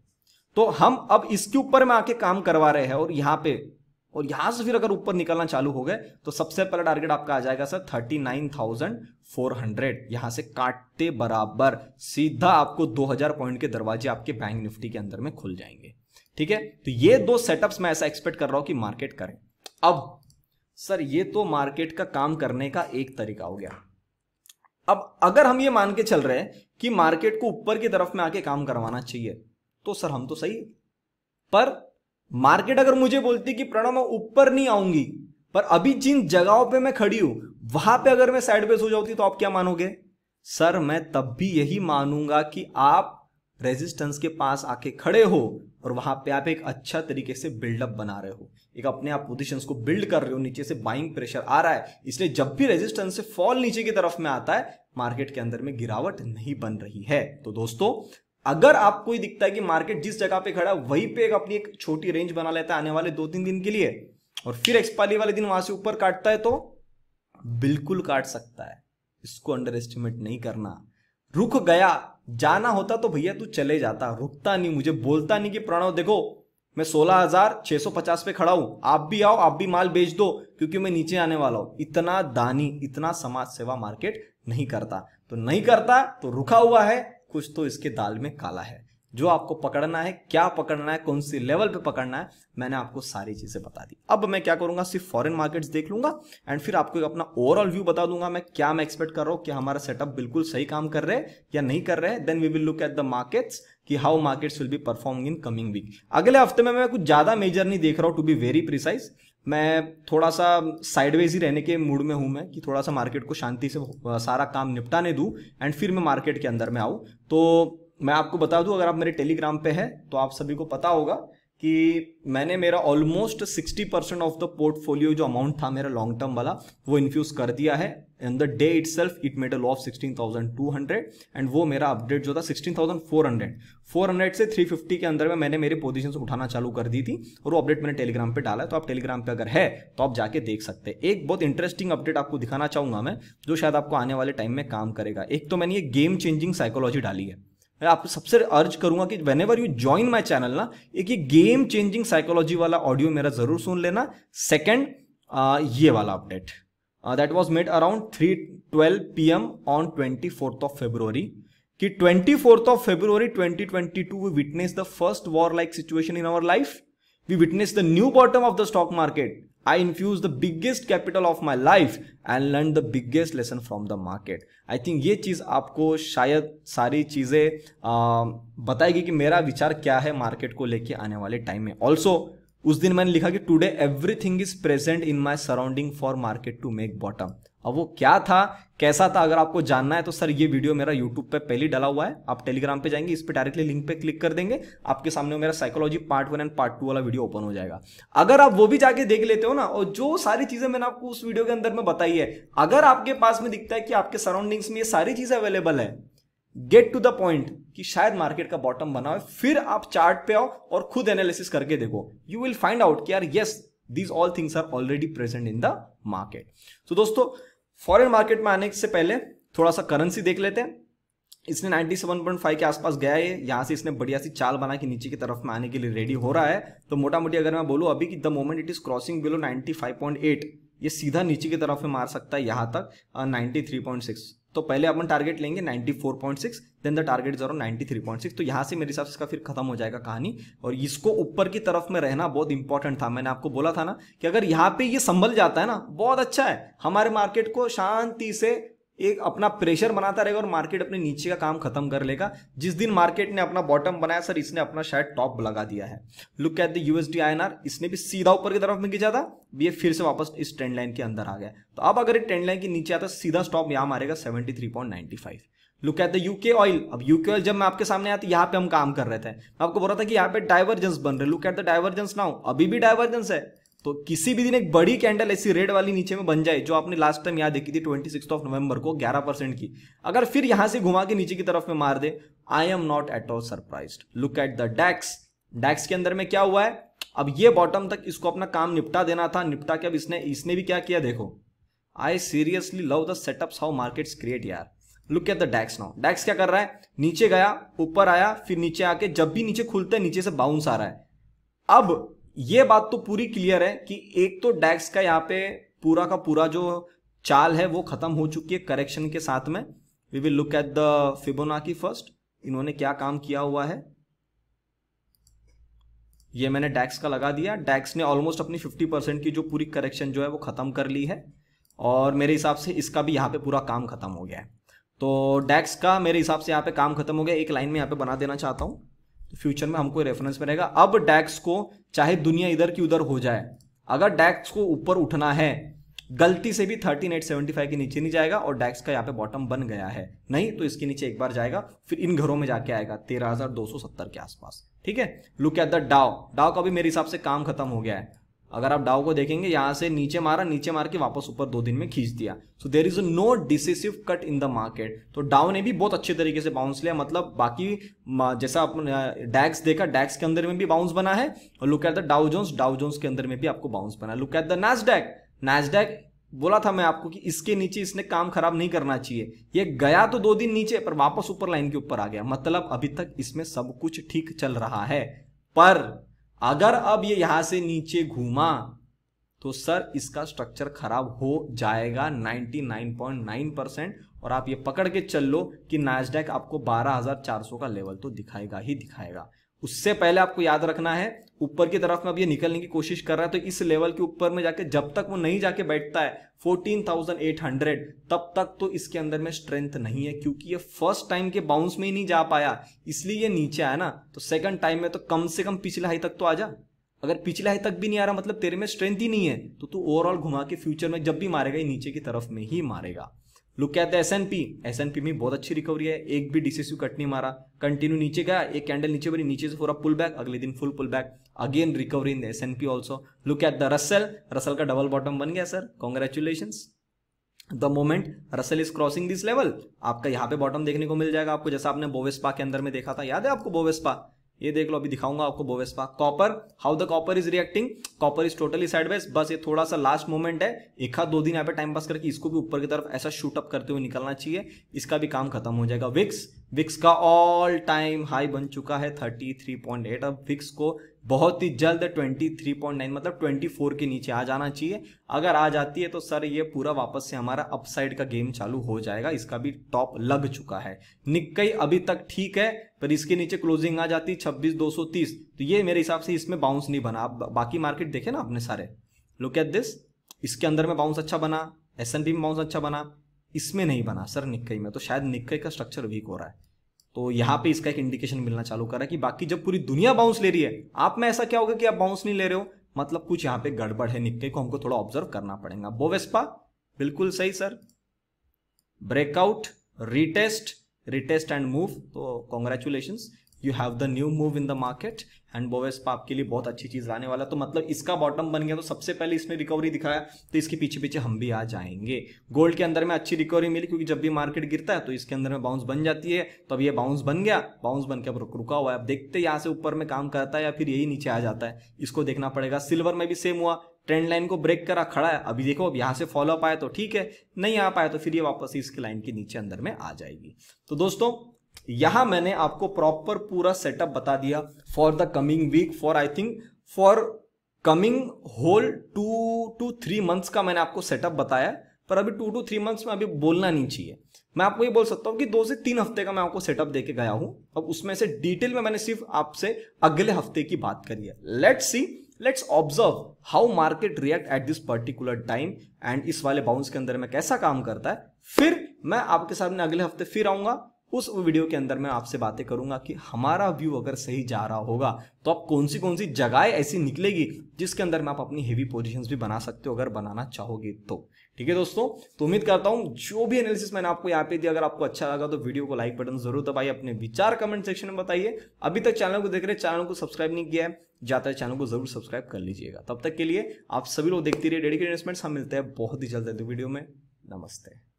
तो हम अब इसके ऊपर में आके काम करवा रहे हैं और यहां पे, और यहां से फिर अगर ऊपर निकलना चालू हो गए तो सबसे पहला टारगेट आपका आ जाएगा सर 39,400। यहां से काटते बराबर सीधा आपको 2000 पॉइंट के दरवाजे आपके बैंक निफ्टी के अंदर में खुल जाएंगे, ठीक है। तो ये 2 सेटअप्स मैं ऐसा एक्सपेक्ट कर रहा हूं कि मार्केट करे। अब सर ये तो मार्केट का काम करने का एक तरीका हो गया। अब अगर हम ये मान के चल रहे हैं कि मार्केट को ऊपर की तरफ में आके काम करवाना चाहिए, तो सर हम तो सही, पर मार्केट अगर मुझे बोलती कि प्रणव मैं ऊपर नहीं आऊंगी, पर अभी जिन जगहों पे मैं खड़ी हूं वहां पे अगर मैं साइडवेज हो जाती तो आप क्या मानोगे? सर मैं तब भी यही मानूंगा कि आप रेजिस्टेंस के पास आके खड़े हो और वहां पे आप एक अच्छा तरीके से बिल्डअप बना रहे हो, एक अपने आप पोजीशंस को बिल्ड कर रहे हो, नीचे से बाइंग प्रेशर आ रहा है, इसलिए जब भी रेजिस्टेंस से फॉल नीचे की तरफ में आता है मार्केट के अंदर में गिरावट नहीं बन रही है। तो दोस्तों अगर आपको ये दिखता है कि मार्केट जिस जगह पे खड़ा है वहीं पे अपनी एक छोटी रेंज बना लेता है आने वाले 2-3 दिन के लिए और फिर एक्सपायरी वाले दिन वहां से ऊपर काटता है, तो बिल्कुल काट सकता है, इसको अंडर एस्टिमेट नहीं करना। रुक गया, जाना होता तो भैया तू चले जाता, रुकता नहीं, मुझे बोलता नहीं कि प्रणव देखो मैं 16,650 पे खड़ा हूं, आप भी आओ, आप भी माल बेच दो क्योंकि मैं नीचे आने वाला हूं। इतना दानी, इतना समाज सेवा मार्केट नहीं करता, तो नहीं करता तो रुका हुआ है, कुछ तो इसके दाल में काला है। जो आपको पकड़ना है, क्या पकड़ना है, कौन सी लेवल पे पकड़ना है, मैंने आपको सारी चीजें बता दी। अब मैं क्या करूंगा, सिर्फ फॉरेन मार्केट्स देख लूंगा एंड फिर आपको अपना ओवरऑल व्यू बता दूंगा मैं क्या मैं एक्सपेक्ट कर रहा हूं, कि हमारा सेटअप बिल्कुल सही काम कर रहे हैं या नहीं कर रहे हैं। Then we will look at the markets कि how markets will be performing in coming week. अगले हफ्ते में मैं कुछ ज्यादा मेजर नहीं देख रहा हूं, टू बी वेरी प्रिसाइज। मैं थोड़ा सा साइडवेज ही रहने के मूड में हूं मैं, कि थोड़ा सा मार्केट को शांति से सारा काम निपटाने दूं एंड फिर मैं मार्केट के अंदर में आऊं। तो मैं आपको बता दूं, अगर आप मेरे टेलीग्राम पे है तो आप सभी को पता होगा कि मैंने मेरा ऑलमोस्ट 60% ऑफ द पोर्टफोलियो जो अमाउंट था मेरा लॉन्ग टर्म वाला वो इन्फ्यूज कर दिया है। In the day itself it made a law of 16,200 and वो मेरा अपडेट जो था 16,400 से 350 के अंदर में मैंने मेरे पोजीशन उठाना चालू कर दी थी और वो अपडेट मैंने टेलीग्राम पे डाला है। तो आप टेलीग्राम पे अगर है तो आप जाके देख सकते हैं। एक बहुत इंटरेस्टिंग अपडेट आपको दिखाना चाहूंगा मैं, जो शायद आपको आने वाले टाइम में काम करेगा। एक तो मैंने ये गेम चेंजिंग साइकोलॉजी डाली है, मैं आपको सबसे अर्ज करूंगा कि whenever you join my channel ना, एक ये गेम चेंजिंग साइकोलॉजी वाला ऑडियो मेरा जरूर सुन लेना। सेकंड ये वाला update that was made around 3:12 PM on 24th of February कि 24th of February 2022 we witnessed the first war like situation in our life. We witnessed the new bottom of the stock market. I infused the biggest capital of my life and learned the biggest lesson from the market. I think ये चीज आपको शायद सारी चीजें बताएगी कि मेरा विचार क्या है मार्केट को लेके आने वाले टाइम में। ऑल्सो उस दिन मैंने लिखा कि today everything is present in my surrounding for market to make bottom. अब वो क्या था, कैसा था, अगर आपको जानना है तो सर ये वीडियो मेरा यूट्यूब पे पहले डला हुआ है, आप टेलीग्राम पे जाएंगे, इस पे डायरेक्टली लिंक पे क्लिक कर देंगे, आपके सामने मेरा साइकोलॉजी पार्ट 1 एंड पार्ट 2 वाला वीडियो ओपन हो जाएगा। अगर आप वो भी जाके देख लेते हो ना, और जो सारी चीजें मैंने आपको उस वीडियो के अंदर में बताई है, अगर आपके पास में दिखता है कि आपके सराउंडिंग्स में ये सारी चीजें अवेलेबल है, गेट टू द पॉइंट कि शायद मार्केट का बॉटम बना हो, फिर आप चार्ट पे आओ और खुद एनालिसिस करके देखो, यू विल फाइंड आउट कि यार yes these all things are already present in the market. तो दोस्तों फॉरेन मार्केट में आने से पहले थोड़ा सा करेंसी देख लेते हैं। इसने 97.5 के आसपास गया है, यहां से इसने बढ़िया सी चाल बना के नीचे की तरफ में आने के लिए रेडी हो रहा है। तो मोटा मोटी अगर मैं बोलूं अभी कि the moment it is crossing below 95.8, ये सीधा नीचे की तरफ में मार सकता है यहां तक 93.6। तो पहले अपन टारगेट लेंगे 94.6, then the target is around 93.6। तो यहां से मेरे हिसाब से इसका फिर खत्म हो जाएगा कहानी, और इसको ऊपर की तरफ में रहना बहुत इंपॉर्टेंट था। मैंने आपको बोला था ना कि अगर यहाँ पे ये संभल जाता है ना, बहुत अच्छा है, हमारे मार्केट को शांति से एक अपना प्रेशर बनाता रहेगा और मार्केट अपने नीचे का काम खत्म कर लेगा। जिस दिन मार्केट ने अपना बॉटम बनाया सर, इसने अपना शायद टॉप लगा दिया है। Look at the USD INR, इसने भी सीधा ऊपर की तरफ में खींचा था, ये फिर से वापस इस ट्रेंड लाइन के अंदर आ गया। तो अब अगर ये ट्रेंड लाइन के नीचे आता है, सीधा स्टॉप यहां मारेगा 73.95। Look at the UK oil, अब यूके ऑयल जब मैं आपके सामने आती, यहाँ पे हम काम कर रहे थे, मैं आपको बोल रहा था कि यहाँ पे डाइवर्जेंस बन रहे, look at the divergence now, अभी भी डाइवर्जेंस है। तो किसी भी दिन एक बड़ी कैंडल ऐसी रेड वाली नीचे में बन जाए, जो आपने लास्ट टाइम यहाँ देखी थी 26 नवंबर को 11% की, अगर फिर यहां से घुमा के नीचे की तरफ में मार दे, I am not at all surprised. Look at the DAX, DAX के अंदर में क्या हुआ है, अब ये बॉटम तक इसको अपना काम निपटा देना था, निपटा के अब इसने भी क्या किया देखो। I seriously love the setups how markets create यार। Look at the DAX now, DAX क्या कर रहा है, नीचे गया, ऊपर आया, फिर नीचे आके जब भी नीचे खुलता है नीचे से बाउंस आ रहा है। अब ये बात तो पूरी क्लियर है कि एक तो डैक्स का यहाँ पे पूरा का पूरा जो चाल है वो खत्म हो चुकी है करेक्शन के साथ में। We will look at the Fibonacci first, इन्होंने क्या काम किया हुआ है, ये मैंने डैक्स का लगा दिया। डैक्स ने ऑलमोस्ट अपनी 50% की जो पूरी करेक्शन जो है वो खत्म कर ली है, और मेरे हिसाब से इसका भी यहाँ पे पूरा काम खत्म हो गया है। तो डैक्स का मेरे हिसाब से यहाँ पे काम खत्म हो गया, एक लाइन में यहाँ पे बना देना चाहता हूं, तो फ्यूचर में हमको रेफरेंस में रहेगा। अब डैक्स को चाहे दुनिया इधर की उधर हो जाए, अगर डैक्स को ऊपर उठना है, गलती से भी 13,875 के नीचे नहीं जाएगा, और डैक्स का यहाँ पे बॉटम बन गया है, नहीं तो इसके नीचे एक बार जाएगा, फिर इन घरों में जाके आएगा 13,270 के आसपास। ठीक है, लुक एट द डाउ, डाउ का भी मेरे हिसाब से काम खत्म हो गया है। अगर आप डाउ को देखेंगे, यहां से नीचे मारा, नीचे मार के वापस ऊपर 2 दिन में खींच दिया। So there is no decisive cut in the market. तो डाउ ने भी बहुत अच्छे तरीके से बाउंस लिया, मतलब बाकी जैसा आपने डैक्स देखा, डैक्स के अंदर में भी बाउंस बना है, और look at the Dow Jones के अंदर में भी आपको बाउंस बना। Look at the Nasdaq, Nasdaq बोला था मैं आपको कि इसके नीचे इसने काम खराब नहीं करना चाहिए, ये गया तो 2 दिन नीचे, पर वापस ऊपर लाइन के ऊपर आ गया, मतलब अभी तक इसमें सब कुछ ठीक चल रहा है। पर अगर अब ये यहां से नीचे घूमा तो सर इसका स्ट्रक्चर खराब हो जाएगा 99.9%, और आप ये पकड़ के चल लो कि नैस्डैक आपको 12,400 का लेवल तो दिखाएगा ही दिखाएगा। उससे पहले आपको याद रखना है, ऊपर की तरफ में अब ये निकलने की कोशिश कर रहा है, तो इस लेवल के ऊपर में जाके जब तक वो नहीं जाके बैठता है 14,800, तब तक तो इसके अंदर में स्ट्रेंथ नहीं है, क्योंकि ये फर्स्ट टाइम के बाउंस में ही नहीं जा पाया, इसलिए ये नीचे आया ना। तो सेकंड टाइम में तो कम से कम पिछले हाई तक तो आ जा। अगर पिछले हाई तक भी नहीं आ रहा, मतलब तेरे में स्ट्रेंथ ही नहीं है, तो तू ओवरऑल घुमा के फ्यूचर में जब भी मारेगा, ये नीचे की तरफ में ही मारेगा। Look at the S&P, S&P में बहुत अच्छी रिकवरी है, एक भी डिसिसिव कट नहीं मारा, कंटिन्यू नीचे गया, एक कैंडल नीचे बनी, नीचे से पूरा पुल बैक, अगले दिन full pull back, again recovery in the S and P also. Look at the Russell, Russell का डबल बॉटम बन गया sir, congratulations. The moment Russell is crossing this level, आपका यहाँ पे बॉटम देखने को मिल जाएगा आपको, जैसा आपने बोवेस्पा के अंदर में देखा था, याद है आपको बोवेस्पा, ये देख लो, अभी दिखाऊंगा आपको Bovespa. Copper, how the copper is reacting, copper is totally sideways, बस ये थोड़ा सा लास्ट मोमेंट है, 1-2 दिन यहाँ पे टाइम पास करके इसको भी ऊपर की तरफ ऐसा शूट अप करते हुए निकलना चाहिए, इसका भी काम खत्म हो जाएगा। विक्स, विक्स का ऑल टाइम हाई बन चुका है 33.8, अब विक्स को बहुत ही जल्द 23.9 मतलब 24 के नीचे आ जाना चाहिए। अगर आ जाती है तो सर ये पूरा वापस से हमारा अपसाइड का गेम चालू हो जाएगा, इसका भी टॉप लग चुका है। निक्केई अभी तक ठीक है, पर इसके नीचे क्लोजिंग आ जाती 26,230, तो ये मेरे हिसाब से इसमें बाउंस नहीं बना। बाकी मार्केट देखे ना आपने सारे, लुक एट दिस, इसके अंदर में बाउंस अच्छा बना, एसएनपी में बाउंस अच्छा बना, इसमें नहीं बना सर निक्केई में, तो शायद निक्केई का स्ट्रक्चर वीक हो रहा है। तो यहाँ पे इसका एक इंडिकेशन मिलना चालू कर रहा है कि बाकी जब पूरी दुनिया बाउंस ले रही है, आप में ऐसा क्या होगा कि आप बाउंस नहीं ले रहे हो, मतलब कुछ यहाँ पे गड़बड़ है, निक्केई को हमको थोड़ा ऑब्जर्व करना पड़ेगा। बोवेस्पा बिल्कुल सही sir. Breakout, retest and move, तो congratulations, you have the new move in the market and Bovespa आपके लिए बहुत अच्छी चीज लाने वाला। तो मतलब इसका बॉटम बन गया, तो सबसे पहले इसमें रिकवरी दिखाया, तो इसके पीछे पीछे हम भी आ जाएंगे। गोल्ड के अंदर में अच्छी रिकवरी मिली, क्योंकि जब भी मार्केट गिरता है तो इसके अंदर में बाउंस बन जाती है। तो अब ये बाउंस बन गया, बाउंस बन के अब रुका हुआ है। अब देखते यहाँ से ऊपर में काम करता है या फिर यही नीचे आ जाता है, इसको देखना पड़ेगा। सिल्वर में भी सेम हुआ, ट्रेंड लाइन को ब्रेक करा, खड़ा है। अभी देखो, अब यहां से फॉलो अप आया तो ठीक है, नहीं आ पाया तो फिर ये वापस इसकी लाइन के नीचे अंदर में आ जाएगी। तो दोस्तों यहां मैंने आपको प्रॉपर पूरा सेटअप बता दिया for the coming week, for I think for coming whole 2 to 3 months का मैंने आपको सेटअप बताया। पर अभी 2 to 3 मंथ्स में अभी बोलना नहीं चाहिए, मैं आपको ये बोल सकता हूं कि 2 से 3 हफ्ते का मैं आपको सेटअप देके गया हूं। अब उसमें से डिटेल में मैंने सिर्फ आपसे अगले हफ्ते की बात करी है। Let's observe how market react at this particular time and इस वाले बाउंस के अंदर में कैसा काम करता है। फिर मैं आपके सामने अगले हफ्ते फिर आऊंगा, उस वीडियो के अंदर मैं आपसे बातें करूंगा कि हमारा व्यू अगर सही जा रहा होगा तो आप कौन सी जगह ऐसी निकलेगी जिसके अंदर में आप अपनी हेवी पोजीशंस भी बना सकते हो, अगर बनाना चाहोगे तो। ठीक है दोस्तों, तो उम्मीद करता हूं जो भी एनालिसिस मैंने आपको यहाँ पे दिया, अगर आपको अच्छा लगा तो वीडियो को लाइक बटन जरूर दबाइए, अपने विचार कमेंट सेक्शन में बताइए। अभी तक चैनल को देख रहे, चैनल को सब्सक्राइब नहीं किया है, जाता है चैनल को जरूर सब्सक्राइब कर लीजिएगा। तब तक के लिए आप सभी लोग देखते रहिए डेडिकेटेड इन्वेस्टमेंट्स। हम मिलते हैं बहुत ही जल्द वीडियो में। नमस्ते।